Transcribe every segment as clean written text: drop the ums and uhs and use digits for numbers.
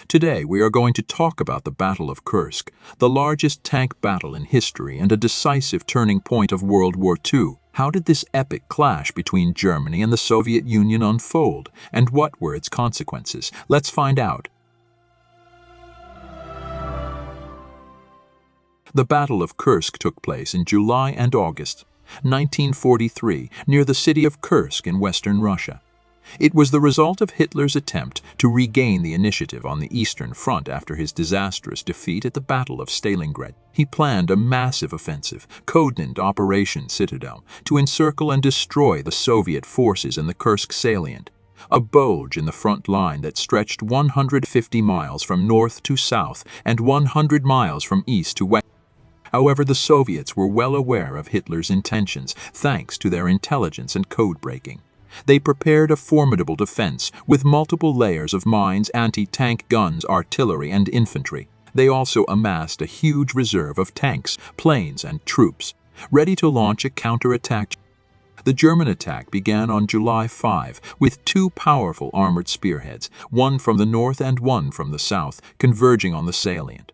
Today we are going to talk about the Battle of Kursk, the largest tank battle in history and a decisive turning point of World War II. How did this epic clash between Germany and the Soviet Union unfold, and what were its consequences? Let's find out. The Battle of Kursk took place in July and August 1943 near the city of Kursk in western Russia. It was the result of Hitler's attempt to regain the initiative on the Eastern Front after his disastrous defeat at the Battle of Stalingrad. He planned a massive offensive, codenamed Operation Citadel, to encircle and destroy the Soviet forces in the Kursk salient, a bulge in the front line that stretched 150 miles from north to south and 100 miles from east to west. However, the Soviets were well aware of Hitler's intentions, thanks to their intelligence and code-breaking. They prepared a formidable defense with multiple layers of mines, anti-tank guns, artillery, and infantry. They also amassed a huge reserve of tanks, planes, and troops, ready to launch a counterattack. The German attack began on July 5 with two powerful armored spearheads, one from the north and one from the south, converging on the salient.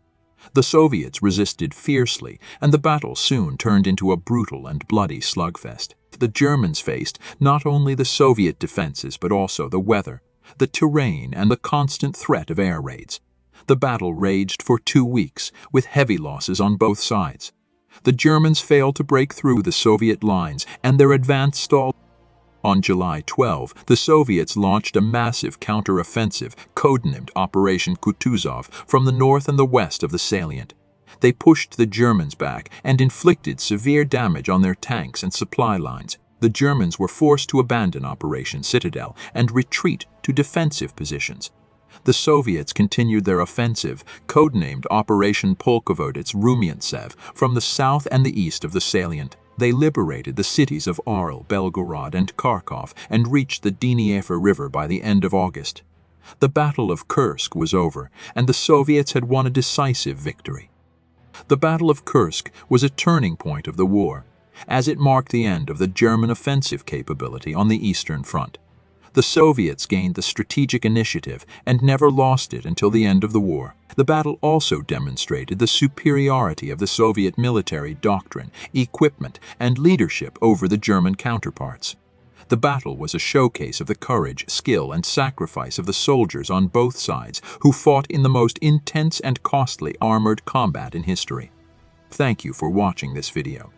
The Soviets resisted fiercely, and the battle soon turned into a brutal and bloody slugfest. The Germans faced not only the Soviet defenses but also the weather, the terrain, and the constant threat of air raids. The battle raged for 2 weeks, with heavy losses on both sides. The Germans failed to break through the Soviet lines, and their advance stalled. On July 12, the Soviets launched a massive counter-offensive, codenamed Operation Kutuzov, from the north and the west of the salient. They pushed the Germans back and inflicted severe damage on their tanks and supply lines. The Germans were forced to abandon Operation Citadel and retreat to defensive positions. The Soviets continued their offensive, codenamed Operation Polkovodets-Rumiantsev, from the south and the east of the salient. They liberated the cities of Arl, Belgorod, and Kharkov and reached the Dnieper River by the end of August. The Battle of Kursk was over, and the Soviets had won a decisive victory. The Battle of Kursk was a turning point of the war, as it marked the end of the German offensive capability on the Eastern Front. The Soviets gained the strategic initiative and never lost it until the end of the war. The battle also demonstrated the superiority of the Soviet military doctrine, equipment, and leadership over the German counterparts. The battle was a showcase of the courage, skill, and sacrifice of the soldiers on both sides, who fought in the most intense and costly armored combat in history. Thank you for watching this video.